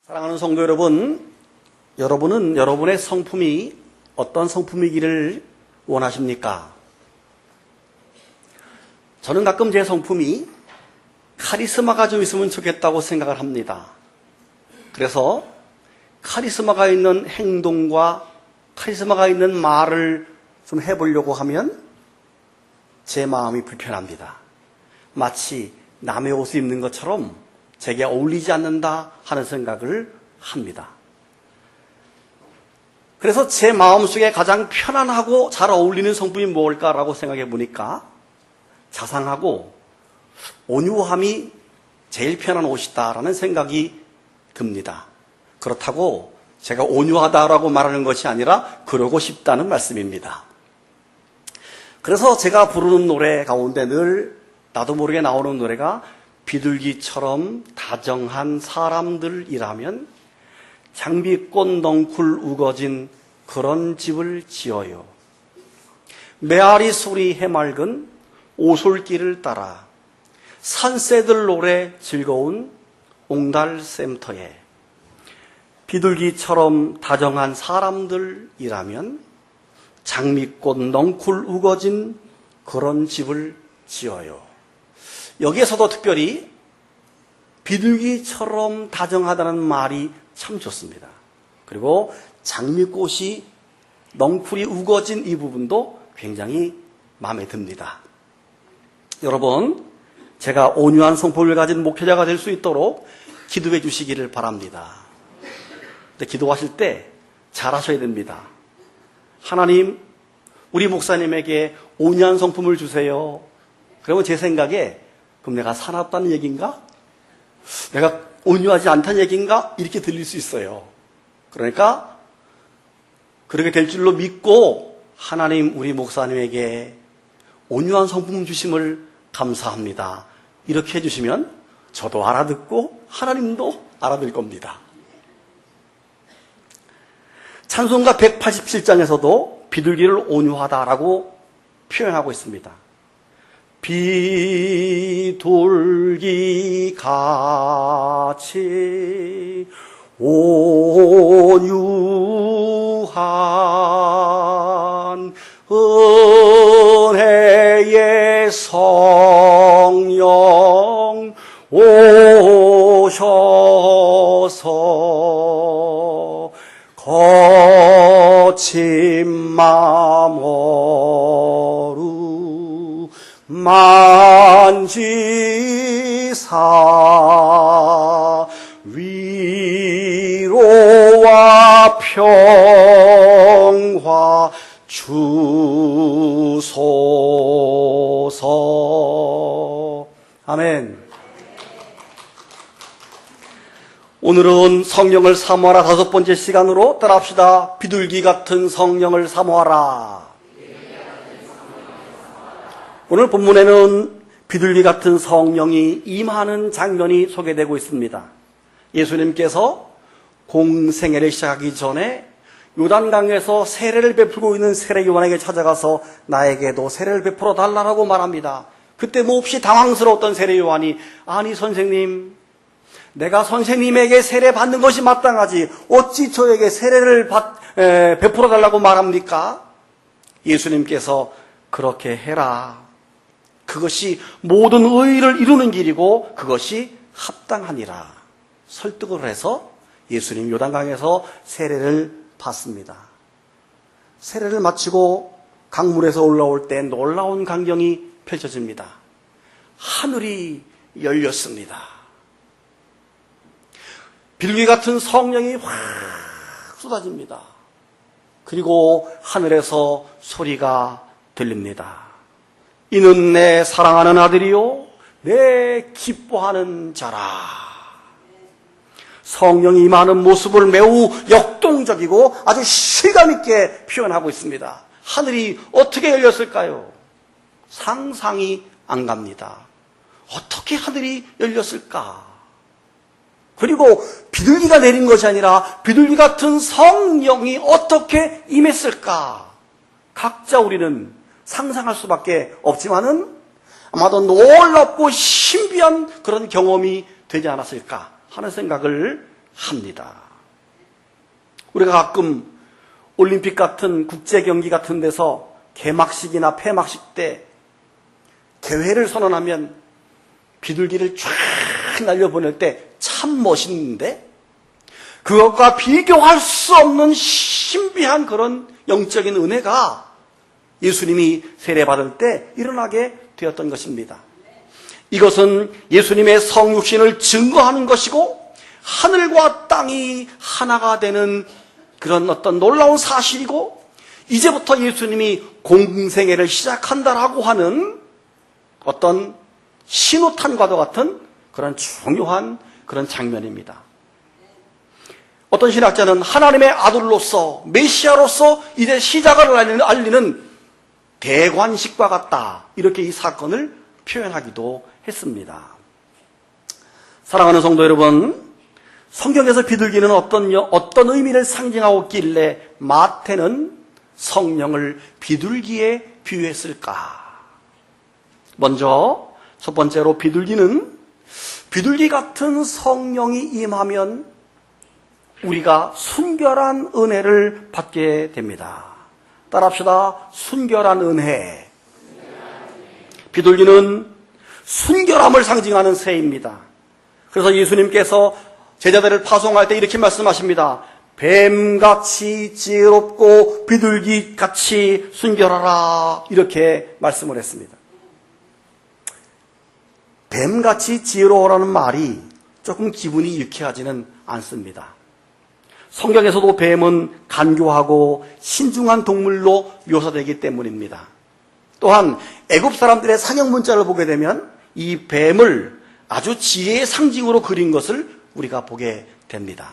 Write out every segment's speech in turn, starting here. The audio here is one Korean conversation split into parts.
사랑하는 성도 여러분, 여러분은 여러분의 성품이 어떤 성품이기를 원하십니까? 저는 가끔 제 성품이 카리스마가 좀 있으면 좋겠다고 생각을 합니다. 그래서 카리스마가 있는 행동과 카리스마가 있는 말을 좀 해보려고 하면 제 마음이 불편합니다. 마치 남의 옷을 입는 것처럼 제게 어울리지 않는다 하는 생각을 합니다. 그래서 제 마음속에 가장 편안하고 잘 어울리는 성품이 뭘까라고 생각해 보니까 자상하고 온유함이 제일 편한 옷이다라는 생각이 듭니다. 그렇다고 제가 온유하다라고 말하는 것이 아니라 그러고 싶다는 말씀입니다. 그래서 제가 부르는 노래 가운데 늘 나도 모르게 나오는 노래가 비둘기처럼 다정한 사람들이라면 장미꽃 넝쿨 우거진 그런 집을 지어요. 메아리 소리 해맑은 오솔길을 따라 산새들 노래 즐거운 옹달샘터에 비둘기처럼 다정한 사람들이라면 장미꽃 넝쿨 우거진 그런 집을 지어요. 여기에서도 특별히 비둘기처럼 다정하다는 말이 참 좋습니다. 그리고 장미꽃이 넝쿨이 우거진 이 부분도 굉장히 마음에 듭니다. 여러분, 제가 온유한 성품을 가진 목회자가 될 수 있도록 기도해 주시기를 바랍니다. 근데 기도하실 때 잘하셔야 됩니다. 하나님, 우리 목사님에게 온유한 성품을 주세요. 그러면 제 생각에 그럼 내가 사납다는 얘기인가? 내가 온유하지 않다는 얘기인가? 이렇게 들릴 수 있어요. 그러니까 그렇게 될 줄로 믿고 하나님 우리 목사님에게 온유한 성품 주심을 감사합니다. 이렇게 해주시면 저도 알아듣고 하나님도 알아들 겁니다. 찬송가 187장에서도 비둘기를 온유하다라고 표현하고 있습니다. 비둘기 같이 온유한 은혜의 성령 오셔서 거친 마음 만지사 위로와 평화 주소서. 아멘. 오늘은 성령을 사모하라 5번째 시간으로 따라합시다. 비둘기 같은 성령을 사모하라. 오늘 본문에는 비둘기 같은 성령이 임하는 장면이 소개되고 있습니다. 예수님께서 공생애를 시작하기 전에 요단강에서 세례를 베풀고 있는 세례 요한에게 찾아가서 나에게도 세례를 베풀어 달라고 말합니다. 그때 몹시 당황스러웠던 세례 요한이 아니 선생님, 내가 선생님에게 세례 받는 것이 마땅하지 어찌 저에게 세례를 베풀어 달라고 말합니까? 예수님께서 그렇게 해라. 그것이 모든 의의를 이루는 길이고 그것이 합당하니라. 설득을 해서 예수님 요단강에서 세례를 받습니다. 세례를 마치고 강물에서 올라올 때 놀라운 광경이 펼쳐집니다. 하늘이 열렸습니다. 비둘기 같은 성령이 확 쏟아집니다. 그리고 하늘에서 소리가 들립니다. 이는 내 사랑하는 아들이요 내 기뻐하는 자라. 성령이 임하는 모습을 매우 역동적이고 아주 실감 있게 표현하고 있습니다. 하늘이 어떻게 열렸을까요? 상상이 안 갑니다. 어떻게 하늘이 열렸을까? 그리고 비둘기가 내린 것이 아니라 비둘기 같은 성령이 어떻게 임했을까? 각자 우리는 상상할 수밖에 없지만은 아마도 놀랍고 신비한 그런 경험이 되지 않았을까 하는 생각을 합니다. 우리가 가끔 올림픽 같은 국제 경기 같은 데서 개막식이나 폐막식 때 개회를 선언하면 비둘기를 쫙 날려보낼 때 참 멋있는데, 그것과 비교할 수 없는 신비한 그런 영적인 은혜가 예수님이 세례받을 때 일어나게 되었던 것입니다. 이것은 예수님의 성육신을 증거하는 것이고 하늘과 땅이 하나가 되는 그런 어떤 놀라운 사실이고, 이제부터 예수님이 공생애를 시작한다라고 하는 어떤 신호탄과도 같은 그런 중요한 그런 장면입니다. 어떤 신학자는 하나님의 아들로서 메시아로서 이제 시작을 알리는 대관식과 같다, 이렇게 이 사건을 표현하기도 했습니다. 사랑하는 성도 여러분, 성경에서 비둘기는 어떤 의미를 상징하고 있길래 마태는 성령을 비둘기에 비유했을까? 먼저 첫 번째로 비둘기 같은 성령이 임하면 우리가 순결한 은혜를 받게 됩니다. 따라합시다. 순결한 은혜. 비둘기는 순결함을 상징하는 새입니다. 그래서 예수님께서 제자들을 파송할 때 이렇게 말씀하십니다. 뱀같이 지혜롭고 비둘기같이 순결하라, 이렇게 말씀을 했습니다. 뱀같이 지혜로워라는 말이 조금 기분이 유쾌하지는 않습니다. 성경에서도 뱀은 간교하고 신중한 동물로 묘사되기 때문입니다. 또한 애굽 사람들의 상형 문자를 보게 되면 이 뱀을 아주 지혜의 상징으로 그린 것을 우리가 보게 됩니다.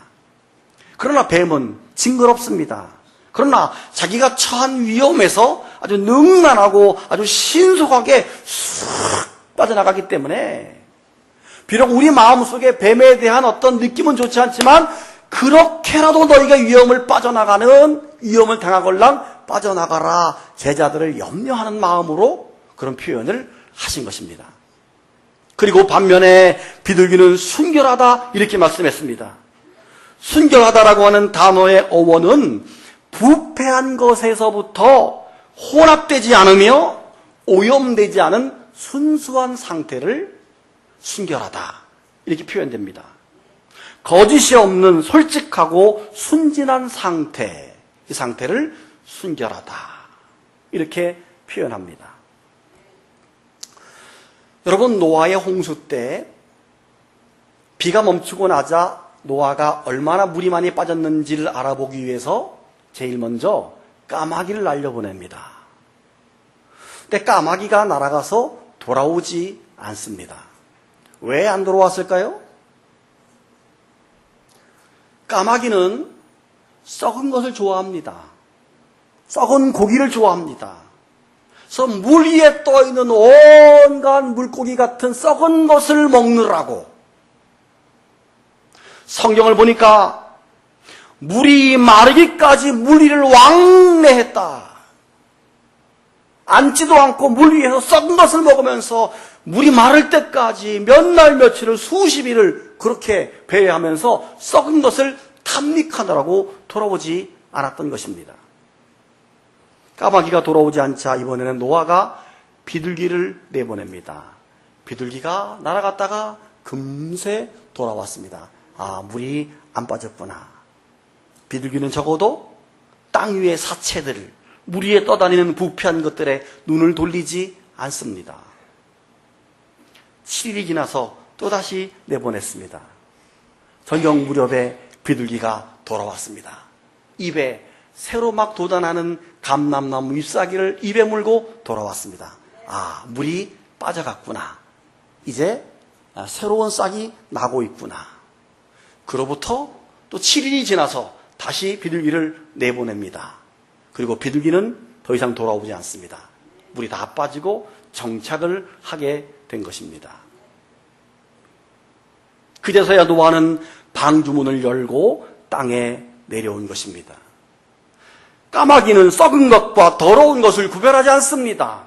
그러나 뱀은 징그럽습니다. 그러나 자기가 처한 위험에서 아주 능란하고 아주 신속하게 쑥 빠져나가기 때문에, 비록 우리 마음속에 뱀에 대한 어떤 느낌은 좋지 않지만 그렇게라도 너희가 위험을 당하걸랑 빠져나가라, 제자들을 염려하는 마음으로 그런 표현을 하신 것입니다. 그리고 반면에 비둘기는 순결하다, 이렇게 말씀했습니다. 순결하다라고 하는 단어의 어원은 부패한 것에서부터 혼합되지 않으며 오염되지 않은 순수한 상태를 순결하다, 이렇게 표현됩니다. 거짓이 없는 솔직하고 순진한 상태, 이 상태를 순결하다, 이렇게 표현합니다. 여러분, 노아의 홍수 때 비가 멈추고 나자 노아가 얼마나 물이 많이 빠졌는지를 알아보기 위해서 제일 먼저 까마귀를 날려보냅니다. 근데 까마귀가 날아가서 돌아오지 않습니다. 왜 안 돌아왔을까요? 까마귀는 썩은 것을 좋아합니다. 썩은 고기를 좋아합니다. 그래서 물 위에 떠있는 온갖 물고기 같은 썩은 것을 먹느라고, 성경을 보니까 물이 마르기까지 물 위를 왕래했다. 앉지도 않고 물 위에서 썩은 것을 먹으면서 물이 마를 때까지 몇 날 며칠을 수십 일을 그렇게 배회하면서 썩은 것을 탐닉하느라고 돌아오지 않았던 것입니다. 까마귀가 돌아오지 않자 이번에는 노아가 비둘기를 내보냅니다. 비둘기가 날아갔다가 금세 돌아왔습니다. 아, 물이 안 빠졌구나. 비둘기는 적어도 땅 위의 사체들, 물 위에 떠다니는 부패한 것들에 눈을 돌리지 않습니다. 7일이 지나서 또다시 내보냈습니다. 저녁 무렵에 비둘기가 돌아왔습니다. 입에 새로 막 돋아나는 감람나무 잎사귀를 입에 물고 돌아왔습니다. 아, 물이 빠져갔구나. 이제 새로운 싹이 나고 있구나. 그로부터 또 7일이 지나서 다시 비둘기를 내보냅니다. 그리고 비둘기는 더 이상 돌아오지 않습니다. 물이 다 빠지고 정착을 하게 된 것입니다. 그제서야 노아는 방주문을 열고 땅에 내려온 것입니다. 까마귀는 썩은 것과 더러운 것을 구별하지 않습니다.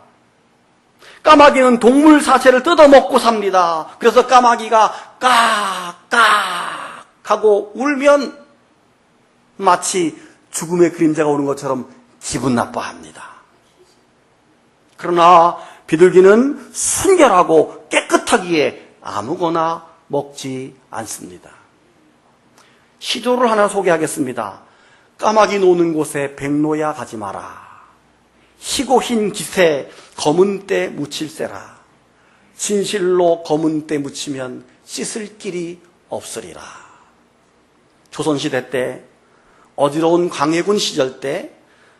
까마귀는 동물 사체를 뜯어먹고 삽니다. 그래서 까마귀가 까까 하고 울면 마치 죽음의 그림자가 오는 것처럼 기분 나빠합니다. 그러나 비둘기는 순결하고 깨끗하기에 아무거나 먹지 않습니다. 시조를 하나 소개하겠습니다. 까마귀 노는 곳에 백로야 가지 마라. 희고 흰 깃에 검은 때 묻힐세라. 진실로 검은 때 묻히면 씻을 길이 없으리라. 조선시대 때 어지러운 광해군 시절 때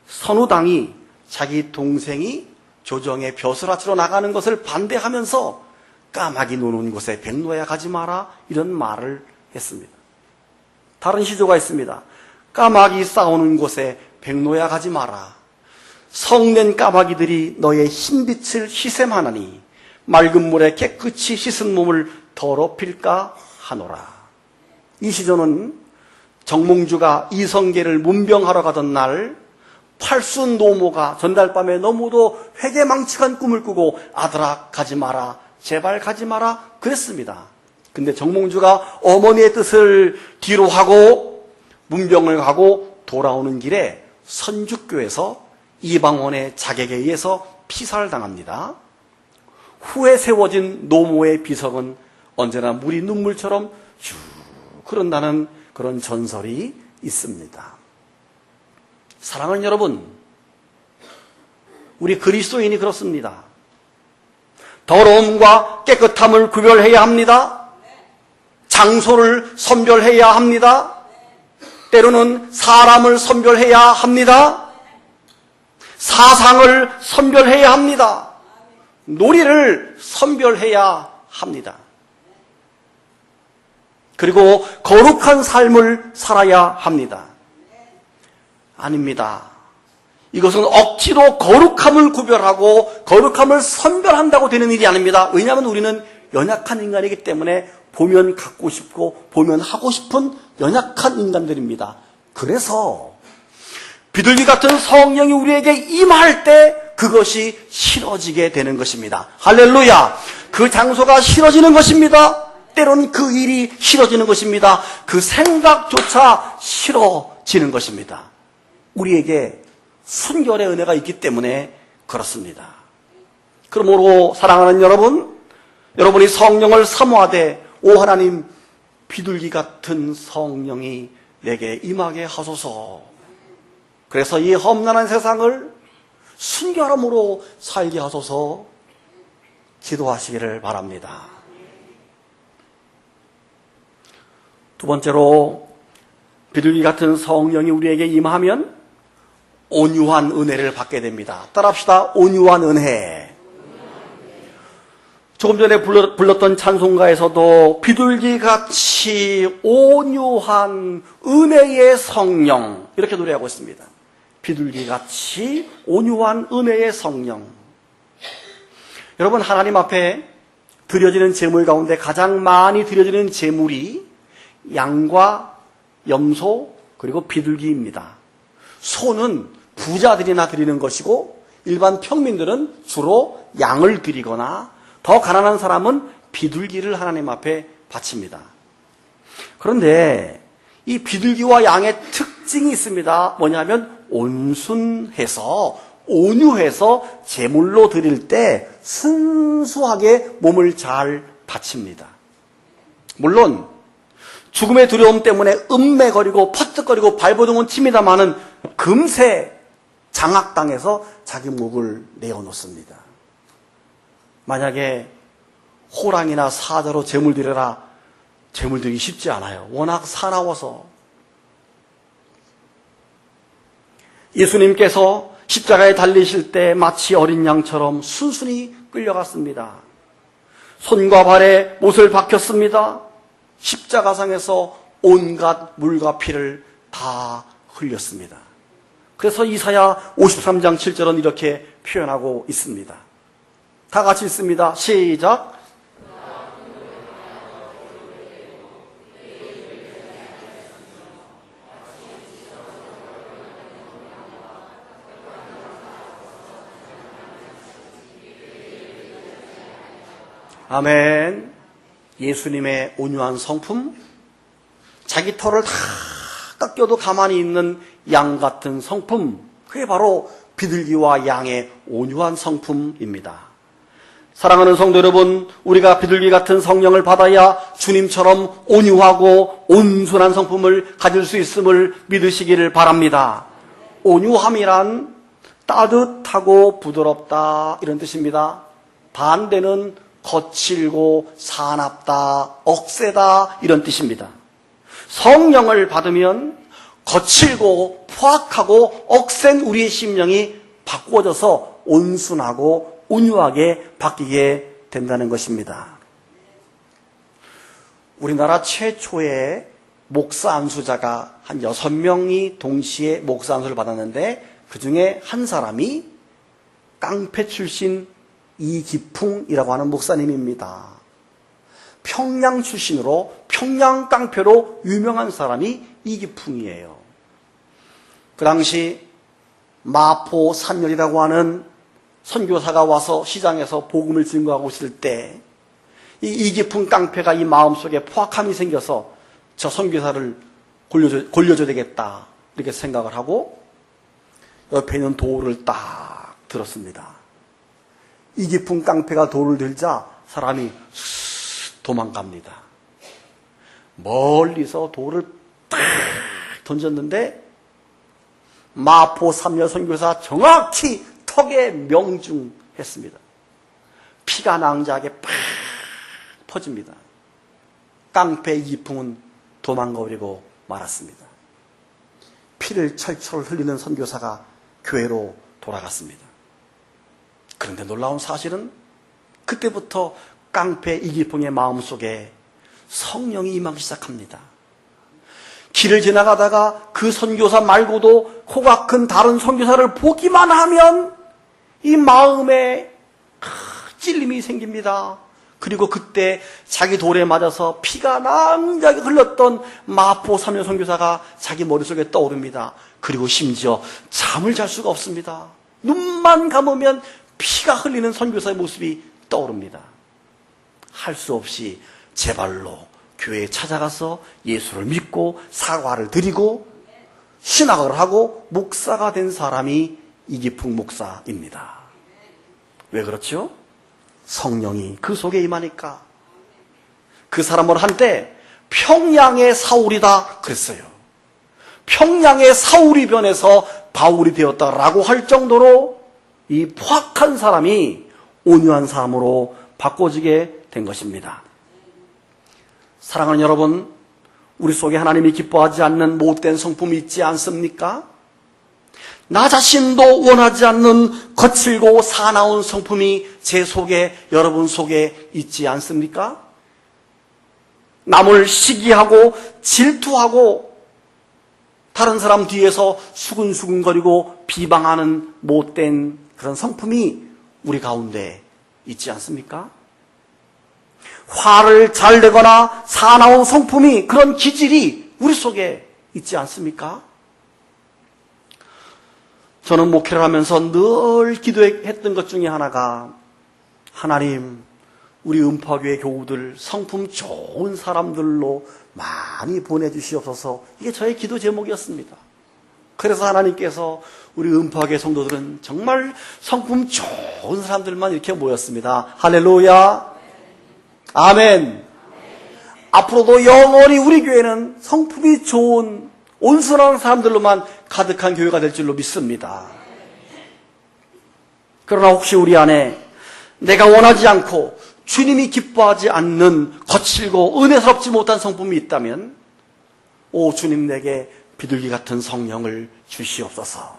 선우당이 자기 동생이 조정에 벼슬 아치러 나가는 것을 반대하면서 까마귀 노는 곳에 백로야 가지 마라 이런 말을 했습니다. 다른 시조가 있습니다. 까마귀 싸우는 곳에 백로야 가지 마라. 성낸 까마귀들이 너의 흰빛을 희샘하나니 맑은 물에 깨끗이 씻은 몸을 더럽힐까 하노라. 이 시조는 정몽주가 이성계를 문병하러 가던 날 팔순 노모가 전달밤에 너무도 회개망측한 꿈을 꾸고 아들아 가지 마라, 제발 가지 마라 그랬습니다. 근데 정몽주가 어머니의 뜻을 뒤로 하고 문병을 가고 돌아오는 길에 선죽교에서 이방원의 자객에 의해서 피살당합니다. 후에 세워진 노모의 비석은 언제나 물이 눈물처럼 쭉 흐른다는 그런 전설이 있습니다. 사랑하는 여러분, 우리 그리스도인이 그렇습니다. 더러움과 깨끗함을 구별해야 합니다. 장소를 선별해야 합니다. 때로는 사람을 선별해야 합니다. 사상을 선별해야 합니다. 놀이를 선별해야 합니다. 그리고 거룩한 삶을 살아야 합니다. 아닙니다. 이것은 억지로 거룩함을 구별하고 거룩함을 선별한다고 되는 일이 아닙니다. 왜냐하면 우리는 연약한 인간이기 때문에 보면 갖고 싶고 보면 하고 싶은 연약한 인간들입니다. 그래서 비둘기 같은 성령이 우리에게 임할 때 그것이 싫어지게 되는 것입니다. 할렐루야! 그 장소가 싫어지는 것입니다. 때로는 그 일이 싫어지는 것입니다. 그 생각조차 싫어지는 것입니다. 우리에게 순결의 은혜가 있기 때문에 그렇습니다. 그러므로 사랑하는 여러분, 여러분이 성령을 사모하되 오 하나님, 비둘기 같은 성령이 내게 임하게 하소서. 그래서 이 험난한 세상을 순결함으로 살게 하소서 기도하시기를 바랍니다. 두 번째로 비둘기 같은 성령이 우리에게 임하면 온유한 은혜를 받게 됩니다. 따라합시다. 온유한 은혜. 조금 전에 불렀던 찬송가에서도 비둘기같이 온유한 은혜의 성령 이렇게 노래하고 있습니다. 비둘기같이 온유한 은혜의 성령. 여러분, 하나님 앞에 드려지는 제물 가운데 가장 많이 드려지는 제물이 양과 염소 그리고 비둘기입니다. 소는 부자들이나 드리는 것이고 일반 평민들은 주로 양을 드리거나 더 가난한 사람은 비둘기를 하나님 앞에 바칩니다. 그런데 이 비둘기와 양의 특징이 있습니다. 뭐냐면 온순해서 온유해서 제물로 드릴 때 순수하게 몸을 잘 바칩니다. 물론 죽음의 두려움 때문에 음매거리고 퍼뜩거리고 발버둥은 칩니다마는 금세 장악당해서 자기 목을 내어놓습니다. 만약에 호랑이나 사자로 제물 드려라, 제물 드리기 쉽지 않아요. 워낙 사나워서. 예수님께서 십자가에 달리실 때 마치 어린 양처럼 순순히 끌려갔습니다. 손과 발에 못을 박혔습니다. 십자가상에서 온갖 물과 피를 다 흘렸습니다. 그래서 이사야 53장 7절은 이렇게 표현하고 있습니다. 다 같이 읽습니다. 시작. 아멘. 예수님의 온유한 성품, 자기 털을 다 깎여도 가만히 있는 양 같은 성품, 그게 바로 비둘기와 양의 온유한 성품입니다. 사랑하는 성도 여러분, 우리가 비둘기 같은 성령을 받아야 주님처럼 온유하고 온순한 성품을 가질 수 있음을 믿으시기를 바랍니다. 온유함이란 따뜻하고 부드럽다 이런 뜻입니다. 반대는 거칠고 사납다, 억세다 이런 뜻입니다. 성령을 받으면 거칠고 포악하고 억센 우리의 심령이 바꿔져서 온순하고 온유하게 바뀌게 된다는 것입니다. 우리나라 최초의 목사 안수자가 한 6명이 동시에 목사 안수를 받았는데 그 중에 한 사람이 깡패 출신 이기풍이라고 하는 목사님입니다. 평양 출신으로 평양 깡패로 유명한 사람이 이기풍이에요. 그 당시 마포 산열이라고 하는 선교사가 와서 시장에서 복음을 증거하고 있을 때 이 이기풍 깡패가 이 마음속에 포악함이 생겨서 저 선교사를 골려줘야 되겠다 이렇게 생각을 하고 옆에 있는 돌을 딱 들었습니다. 이기풍 깡패가 돌을 들자 사람이 도망갑니다. 멀리서 돌을 딱 던졌는데 마포 삼열 선교사 정확히 턱에 명중했습니다. 피가 낭자하게 팍 퍼집니다. 깡패 이기풍은 도망가버리고 말았습니다. 피를 철철 흘리는 선교사가 교회로 돌아갔습니다. 그런데 놀라운 사실은 그때부터 깡패 이기풍의 마음속에 성령이 임하기 시작합니다. 길을 지나가다가 그 선교사 말고도 코가 큰 다른 선교사를 보기만 하면 이 마음에 찔림이 생깁니다. 그리고 그때 자기 돌에 맞아서 피가 낭자하게 흘렀던 마포 삼년 선교사가 자기 머릿속에 떠오릅니다. 그리고 심지어 잠을 잘 수가 없습니다. 눈만 감으면 피가 흘리는 선교사의 모습이 떠오릅니다. 할 수 없이 제 발로 교회에 찾아가서 예수를 믿고 사과를 드리고 신학을 하고 목사가 된 사람이 이기풍 목사입니다. 왜 그렇죠? 성령이 그 속에 임하니까. 그 사람은 한때 평양의 사울이다 그랬어요. 평양의 사울이 변해서 바울이 되었다라고 할 정도로 이 포악한 사람이 온유한 사람으로 바꿔지게 된 것입니다. 사랑하는 여러분, 우리 속에 하나님이 기뻐하지 않는 못된 성품이 있지 않습니까? 나 자신도 원하지 않는 거칠고 사나운 성품이 제 속에, 여러분 속에 있지 않습니까? 남을 시기하고 질투하고 다른 사람 뒤에서 수근수근거리고 비방하는 못된 그런 성품이 우리 가운데 있지 않습니까? 화를 잘 내거나 사나운 성품이, 그런 기질이 우리 속에 있지 않습니까? 저는 목회를 하면서 늘 기도했던 것 중에 하나가, 하나님, 우리 음파교회 교우들 성품 좋은 사람들로 많이 보내주시옵소서. 이게 저의 기도 제목이었습니다. 그래서 하나님께서 우리 음파교회 성도들은 정말 성품 좋은 사람들만 이렇게 모였습니다. 할렐루야. 아멘. 앞으로도 영원히 우리 교회는 성품이 좋은 온순한 사람들로만 가득한 교회가 될 줄로 믿습니다. 그러나 혹시 우리 안에 내가 원하지 않고 주님이 기뻐하지 않는 거칠고 은혜스럽지 못한 성품이 있다면, 오 주님, 내게 비둘기 같은 성령을 주시옵소서.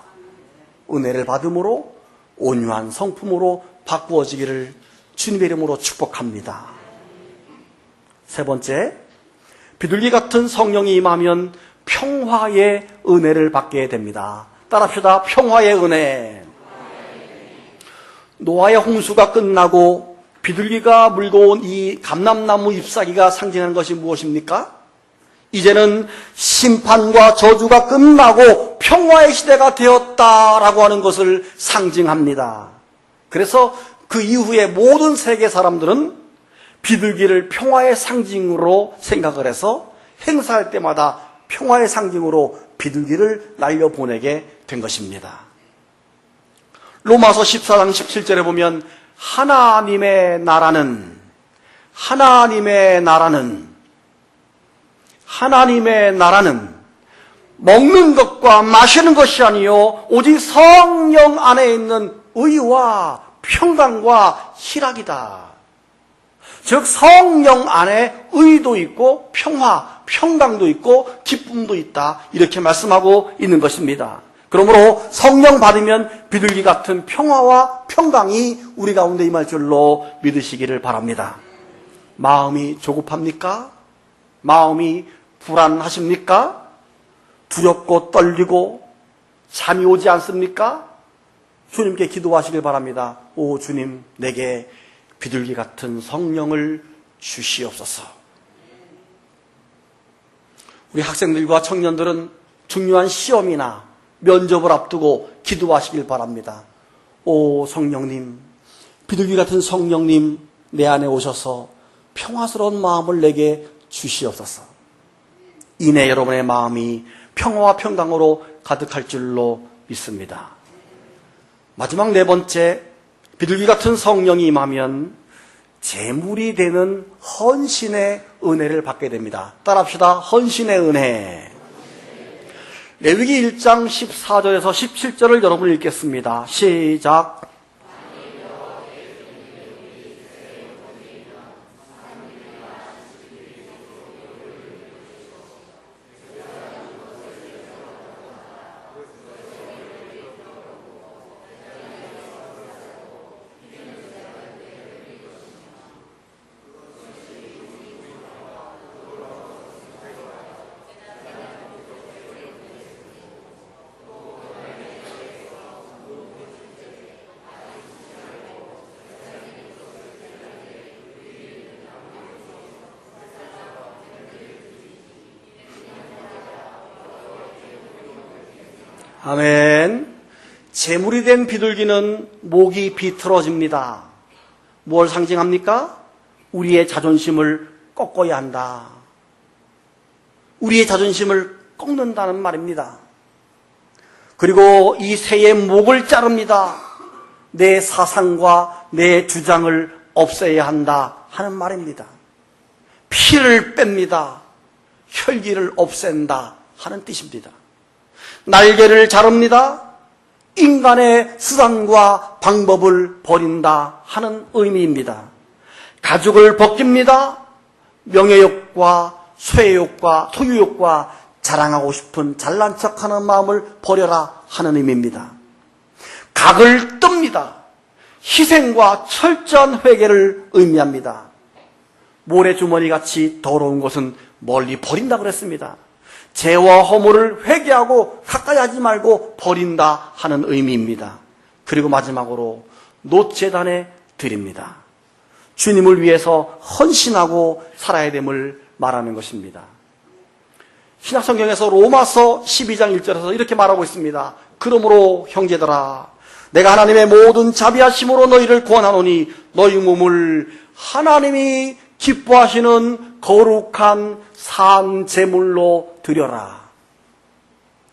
은혜를 받음으로 온유한 성품으로 바꾸어지기를 주님의 이름으로 축복합니다. 세 번째, 비둘기 같은 성령이 임하면 평화의 은혜를 받게 됩니다. 따라합시다. 평화의 은혜. 노아의 홍수가 끝나고 비둘기가 물고 온 이 감람나무 잎사귀가 상징하는 것이 무엇입니까? 이제는 심판과 저주가 끝나고 평화의 시대가 되었다라고 하는 것을 상징합니다. 그래서 그 이후에 모든 세계 사람들은 비둘기를 평화의 상징으로 생각을 해서 행사할 때마다 평화의 상징으로 비둘기를 날려보내게 된 것입니다. 로마서 14장 17절에 보면 하나님의 나라는 먹는 것과 마시는 것이 아니요 오직 성령 안에 있는 의와 평강과 희락이다. 즉 성령 안에 의도 있고 평화, 평강도 있고 기쁨도 있다. 이렇게 말씀하고 있는 것입니다. 그러므로 성령 받으면 비둘기 같은 평화와 평강이 우리 가운데 임할 줄로 믿으시기를 바랍니다. 마음이 조급합니까? 마음이 불안하십니까? 두렵고 떨리고 잠이 오지 않습니까? 주님께 기도하시길 바랍니다. 오 주님, 내게 비둘기 같은 성령을 주시옵소서. 우리 학생들과 청년들은 중요한 시험이나 면접을 앞두고 기도하시길 바랍니다. 오 성령님, 비둘기 같은 성령님 내 안에 오셔서 평화스러운 마음을 내게 주시옵소서. 이내 여러분의 마음이 평화와 평강으로 가득할 줄로 믿습니다. 마지막 네 번째, 비둘기 같은 성령이 임하면 제물이 되는 헌신의 은혜를 받게 됩니다. 따라합시다. 헌신의 은혜. 레위기 1장 14절에서 17절을 여러분 읽겠습니다. 시작. 아멘. 제물이 된 비둘기는 목이 비틀어집니다. 뭘 상징합니까? 우리의 자존심을 꺾어야 한다. 우리의 자존심을 꺾는다는 말입니다. 그리고 이 새의 목을 자릅니다. 내 사상과 내 주장을 없애야 한다 하는 말입니다. 피를 뺍니다. 혈기를 없앤다 하는 뜻입니다. 날개를 자릅니다. 인간의 수단과 방법을 버린다 하는 의미입니다. 가죽을 벗깁니다. 명예욕과 쇠욕과 소유욕과 자랑하고 싶은 잘난 척하는 마음을 버려라 하는 의미입니다. 각을 뜹니다. 희생과 철저한 회개를 의미합니다. 모래주머니같이 더러운 것은 멀리 버린다 그랬습니다. 죄와 허물을 회개하고 가까이 하지 말고 버린다 하는 의미입니다. 그리고 마지막으로 놋제단에 드립니다. 주님을 위해서 헌신하고 살아야 됨을 말하는 것입니다. 신약성경에서 로마서 12장 1절에서 이렇게 말하고 있습니다. 그러므로 형제들아, 내가 하나님의 모든 자비하심으로 너희를 구원하노니 너희 몸을 하나님이 기뻐하시는 거룩한 산 제물로 드려라.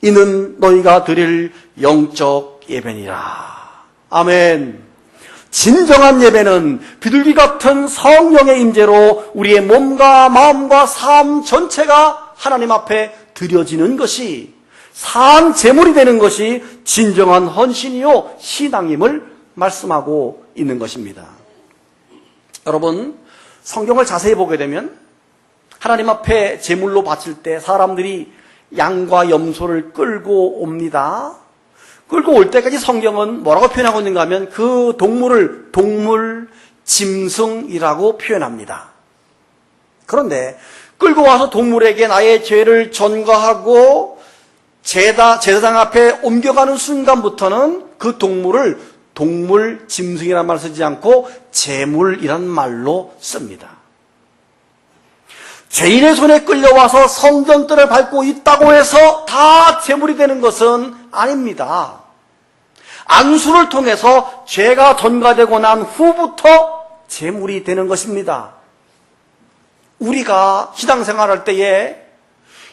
이는 너희가 드릴 영적 예배니라. 아멘. 진정한 예배는 비둘기 같은 성령의 임재로 우리의 몸과 마음과 삶 전체가 하나님 앞에 드려지는 것이, 산 제물이 되는 것이 진정한 헌신이요 신앙임을 말씀하고 있는 것입니다. 여러분, 성경을 자세히 보게 되면 하나님 앞에 제물로 바칠 때 사람들이 양과 염소를 끌고 옵니다. 끌고 올 때까지 성경은 뭐라고 표현하고 있는가 하면 그 동물을 동물 짐승이라고 표현합니다. 그런데 끌고 와서 동물에게 나의 죄를 전가하고 제사장 앞에 옮겨가는 순간부터는 그 동물을 동물 짐승이라는 말을 쓰지 않고 제물이란 말로 씁니다. 죄인의 손에 끌려와서 성전들을 밟고 있다고 해서 다 제물이 되는 것은 아닙니다. 안수를 통해서 죄가 전가되고 난 후부터 제물이 되는 것입니다. 우리가 신앙생활할 때에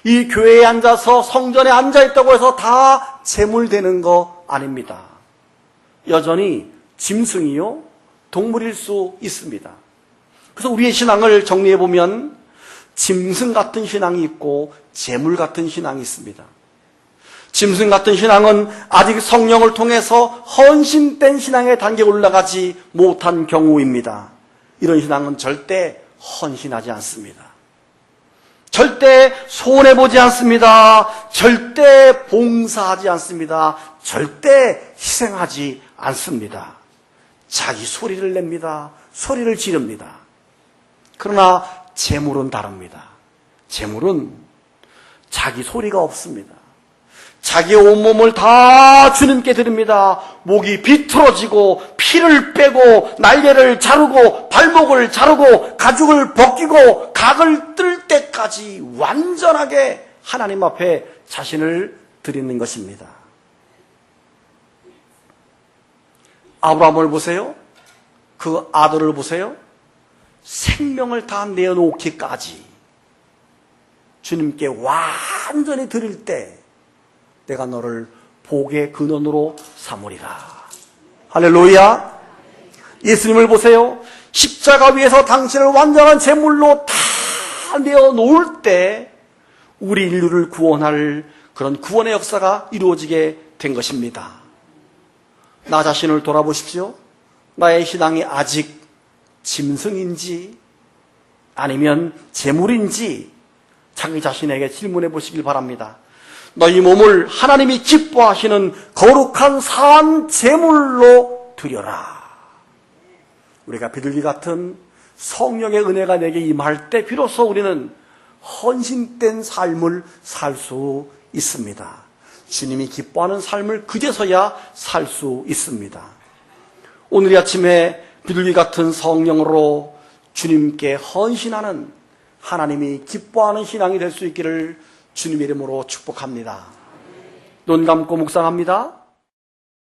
이 교회에 앉아서 성전에 앉아있다고 해서 다 재물 되는 거 아닙니다. 여전히 짐승이요, 동물일 수 있습니다. 그래서 우리의 신앙을 정리해보면 짐승 같은 신앙이 있고 재물 같은 신앙이 있습니다. 짐승 같은 신앙은 아직 성령을 통해서 헌신된 신앙의 단계에 올라가지 못한 경우입니다. 이런 신앙은 절대 헌신하지 않습니다. 절대 손해보지 않습니다. 절대 봉사하지 않습니다. 절대 희생하지 않습니다. 자기 소리를 냅니다. 소리를 지릅니다. 그러나 재물은 다릅니다. 재물은 자기 소리가 없습니다. 자기의 온몸을 다 주님께 드립니다. 목이 비틀어지고 피를 빼고 날개를 자르고 발목을 자르고 가죽을 벗기고 각을 뜰 때까지 완전하게 하나님 앞에 자신을 드리는 것입니다. 아브라함을 보세요. 그 아들을 보세요. 생명을 다 내어놓기까지 주님께 완전히 드릴 때 내가 너를 복의 근원으로 삼으리라. 할렐루야. 예수님을 보세요. 십자가 위에서 당신을 완전한 제물로 다 내어놓을 때 우리 인류를 구원할 그런 구원의 역사가 이루어지게 된 것입니다. 나 자신을 돌아보십시오. 나의 신앙이 아직 짐승인지 아니면 제물인지 자기 자신에게 질문해 보시길 바랍니다. 너희 몸을 하나님이 기뻐하시는 거룩한 산 제물로 드려라. 우리가 비둘기 같은 성령의 은혜가 내게 임할 때 비로소 우리는 헌신된 삶을 살 수 있습니다. 주님이 기뻐하는 삶을 그제서야 살 수 있습니다. 오늘 이 아침에 비둘기 같은 성령으로 주님께 헌신하는 하나님이 기뻐하는 신앙이 될 수 있기를 주님의 이름으로 축복합니다. 눈 감고 묵상합니다.